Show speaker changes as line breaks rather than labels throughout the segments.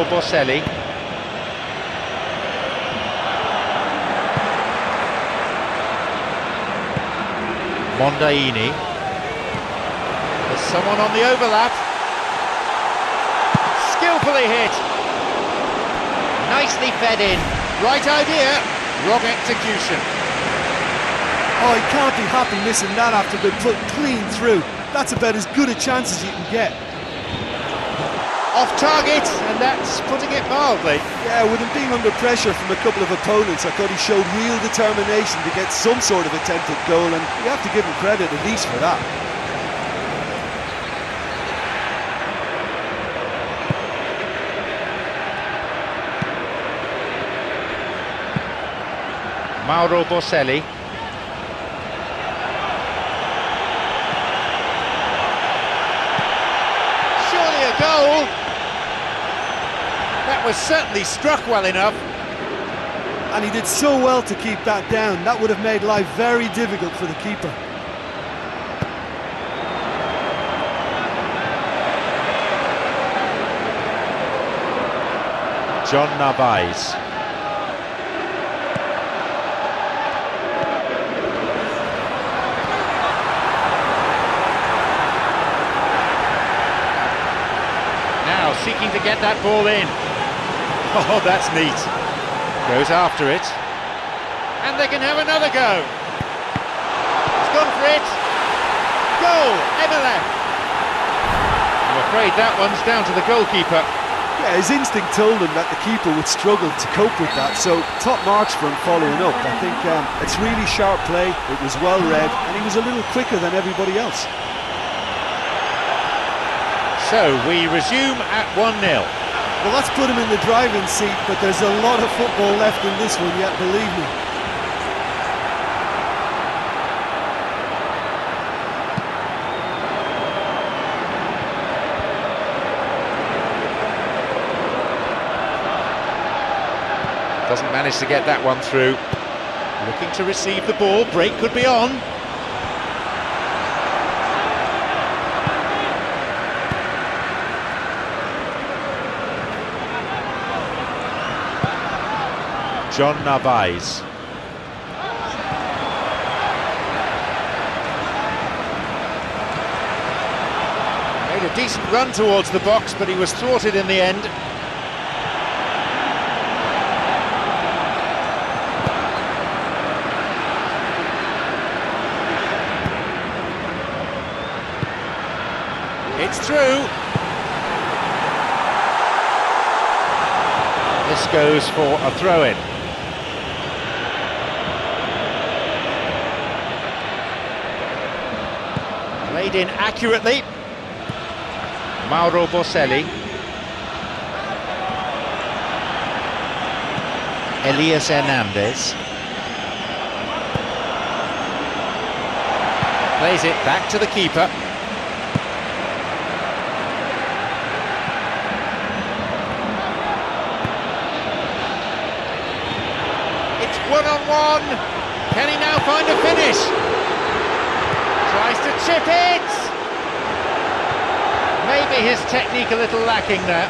Mauro Boselli. Mondaini. There's someone on the overlap. Skillfully hit. Nicely fed in. Right idea, wrong execution.
Oh, he can't be happy missing that after being put clean through. That's about as good a chance as you can get.
Off target, and that's putting it mildly.
Yeah, with him being under pressure from a couple of opponents, I thought he showed real determination to get some sort of attempted goal, and you have to give him credit at least for that.
Mauro Boselli. Surely a goal. That was certainly struck well enough.
And he did so well to keep that down. That would have made life very difficult for the keeper.
John Narvaez. Now seeking to get that ball in. Oh, that's neat. Goes after it. And they can have another go. He's gone for it. Goal, Emelec. I'm afraid that one's down to the goalkeeper.
Yeah, his instinct told him that the keeper would struggle to cope with that, so top marks for him following up. I think it's really sharp play, it was well read, and he was a little quicker than everybody else.
So we resume at 1-0.
Well, that's put him in the driving seat, but there's a lot of football left in this one yet, believe me.
Doesn't manage to get that one through. Looking to receive the ball, break could be on. John Narvaez. Made a decent run towards the box, but he was thwarted in the end. It's through. This goes for a throw-in. Played in accurately. Mauro Boselli. Elias Hernandez. Plays it back to the keeper. It's one-on-one. Can he now find a finish? Tries to chip it! Maybe his technique a little lacking there.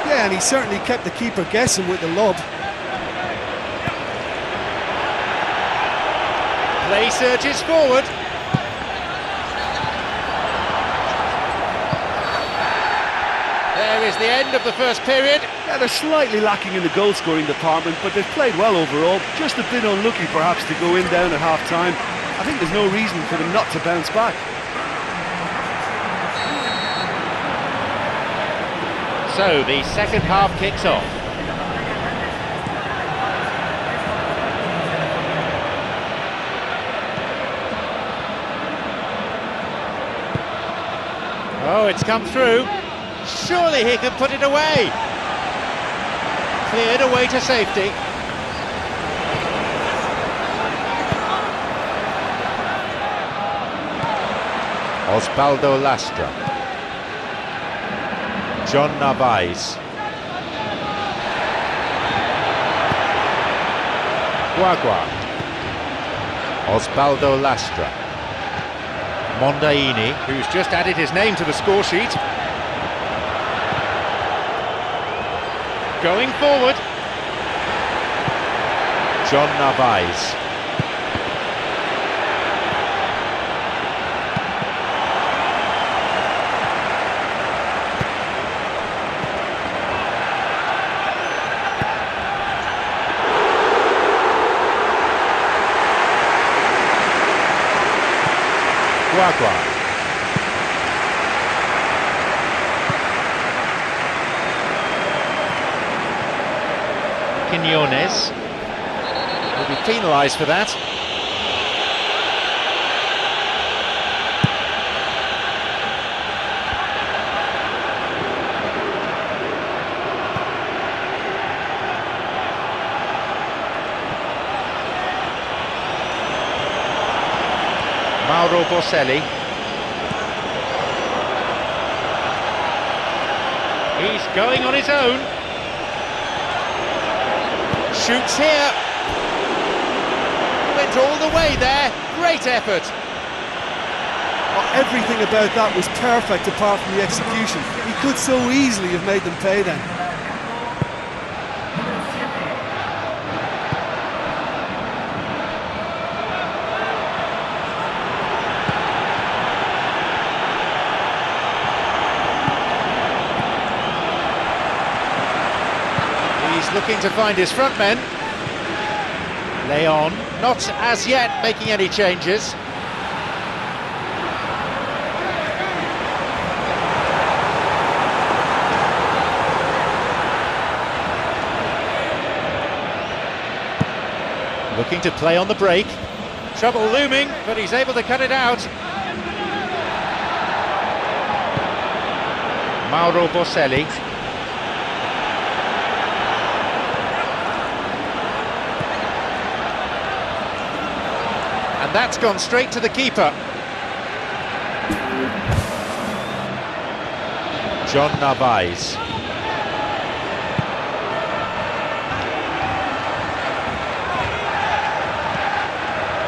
Yeah, and he certainly kept the keeper guessing with the lob.
Play surges forward. There is the end of the first period.
Yeah, they're slightly lacking in the goal-scoring department, but they've played well overall. Just a bit unlucky, perhaps, to go in down at half-time. I think there's no reason for them not to bounce back.
So the second half kicks off. Oh, it's come through. Surely he can put it away. Cleared away to safety. Osvaldo Lastra. John Narvaez. Guagua. Osvaldo Lastra. Mondaini, who's just added his name to the score sheet. Going forward. John Narvaez. Guagua. Quiñones will be penalised for that. Mauro Boselli. He's going on his own. Shoots here. Went all the way there. Great effort.
Oh, everything about that was perfect apart from the execution. He could so easily have made them pay then.
He's looking to find his front men. Leon, not as yet making any changes. Looking to play on the break. Trouble looming, but he's able to cut it out. Mauro Boselli. And that's gone straight to the keeper. John Narvaez.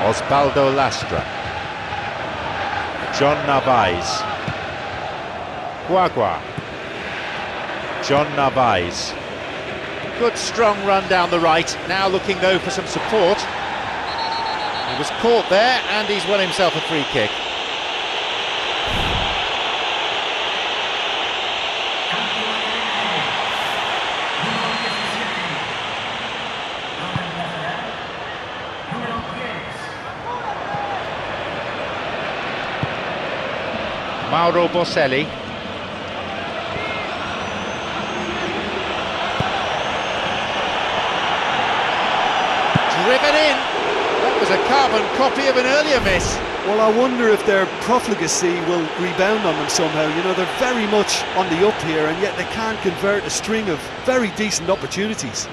Osvaldo Lastra. John Narvaez. Guagua. John Narvaez. Good strong run down the right, now looking though for some support. He was caught there and he's won himself a free kick. Mauro Boselli. Driven in. That was a carbon copy of an earlier miss.
Well, I wonder if their profligacy will rebound on them somehow. You know, they're very much on the up here, and yet they can't convert a string of very decent opportunities.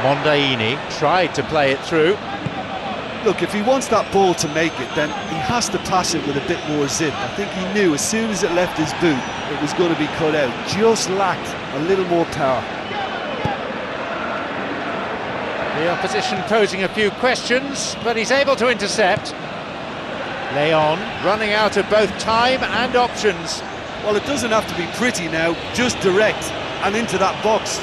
Mondaini tried to play it through.
Look, if he wants that ball to make it, then he has to pass it with a bit more zip. I think he knew as soon as it left his boot, it was going to be cut out. Just lacked a little more power.
The opposition posing a few questions, but he's able to intercept. Leon running out of both time and options.
Well, it doesn't have to be pretty now, just direct and into that box.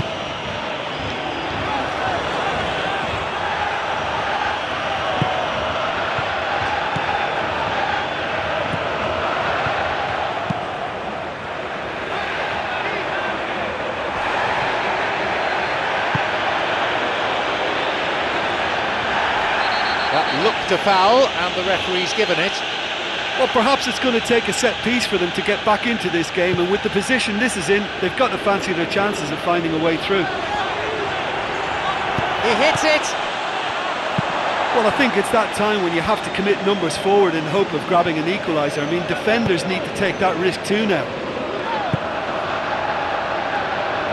That looked a foul, and the referee's given it.
Well, perhaps it's going to take a set piece for them to get back into this game, and with the position this is in, they've got to fancy their chances of finding a way through.
He hits it!
Well, I think it's that time when you have to commit numbers forward in hope of grabbing an equaliser. I mean, defenders need to take that risk too now.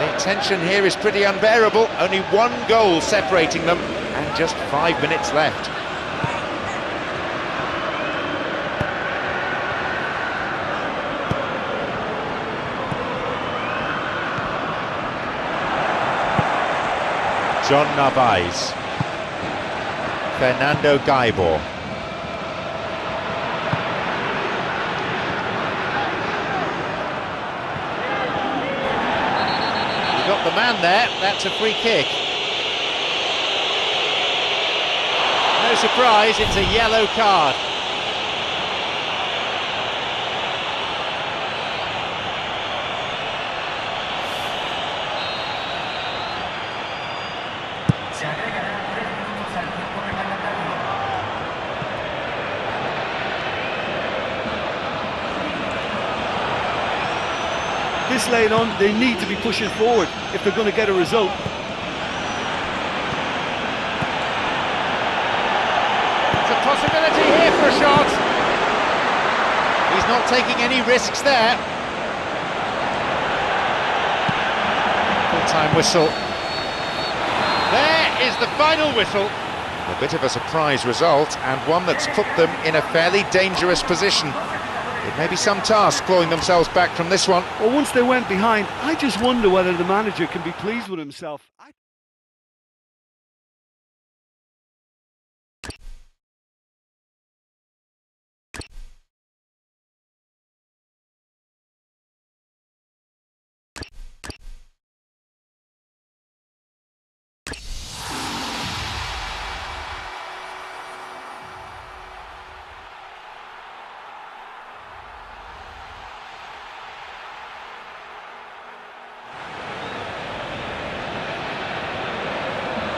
The tension here is pretty unbearable. Only one goal separating them, and just 5 minutes left. John Narvaez. Fernando Gaibor. got the man there. That's a free kick. No surprise, it's a yellow card.
This late on, they need to be pushing forward if they're going to get a result.
It's a possibility here for a shot. He's not taking any risks there. Full-time whistle. There is the final whistle.
A bit of a surprise result, and one that's put them in a fairly dangerous position. It may be some task clawing themselves back from this one.
Well, once they went behind, I just wonder whether the manager can be pleased with himself.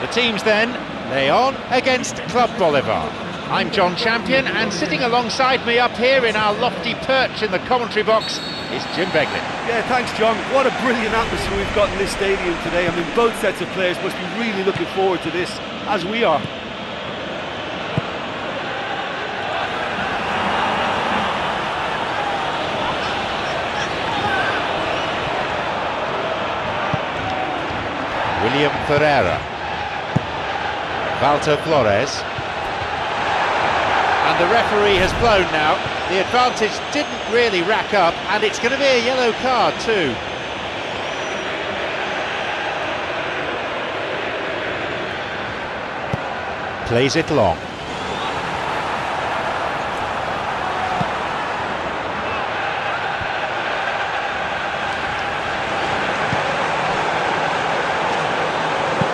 The teams then, Leon against Club Bolivar. I'm John Champion, and sitting alongside me up here in our lofty perch in the commentary box is Jim Beglin.
Yeah, thanks John. What a brilliant atmosphere we've got in this stadium today. I mean, both sets of players must be really looking forward to this, as we are.
William Ferreira. Walter Flores. And the referee has blown now. The advantage didn't really rack up, and it's going to be a yellow card too. Plays it long.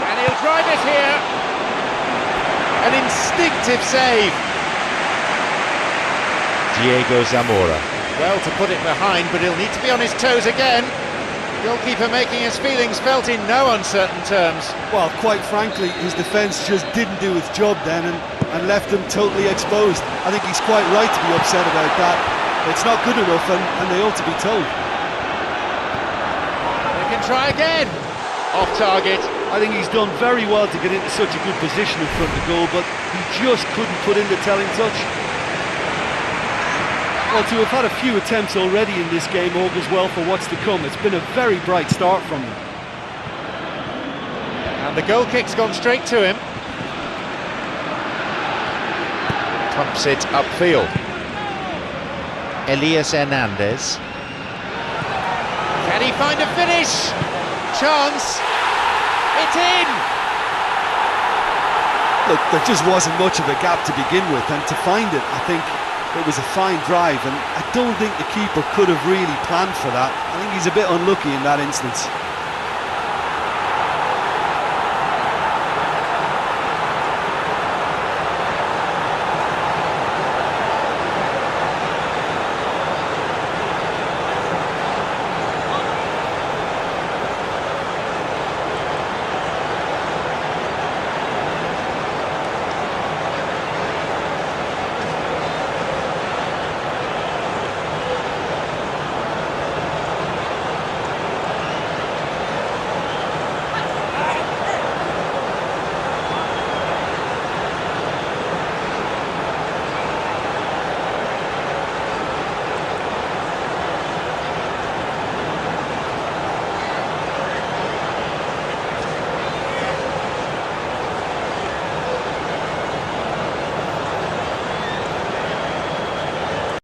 And he'll drive it here. An instinctive save. Diego Zamora. Well, to put it behind, but he'll need to be on his toes again. Goalkeeper making his feelings felt in no uncertain terms.
Well, quite frankly, his defence just didn't do its job then and left him totally exposed. I think he's quite right to be upset about that. It's not good enough, and they ought to be told.
They can try again. Off target.
I think he's done very well to get into such a good position in front of the goal, but he just couldn't put in the telling touch. Well, to have had a few attempts already in this game augurs well for what's to come. It's been a very bright start from them.
And the goal kick's gone straight to him.
Pumps it upfield. Elias Hernandez.
Can he find a finish? Chance. It's in!
Look, there just wasn't much of a gap to begin with, and to find it, I think it was a fine drive, and I don't think the keeper could have really planned for that. I think he's a bit unlucky in that instance.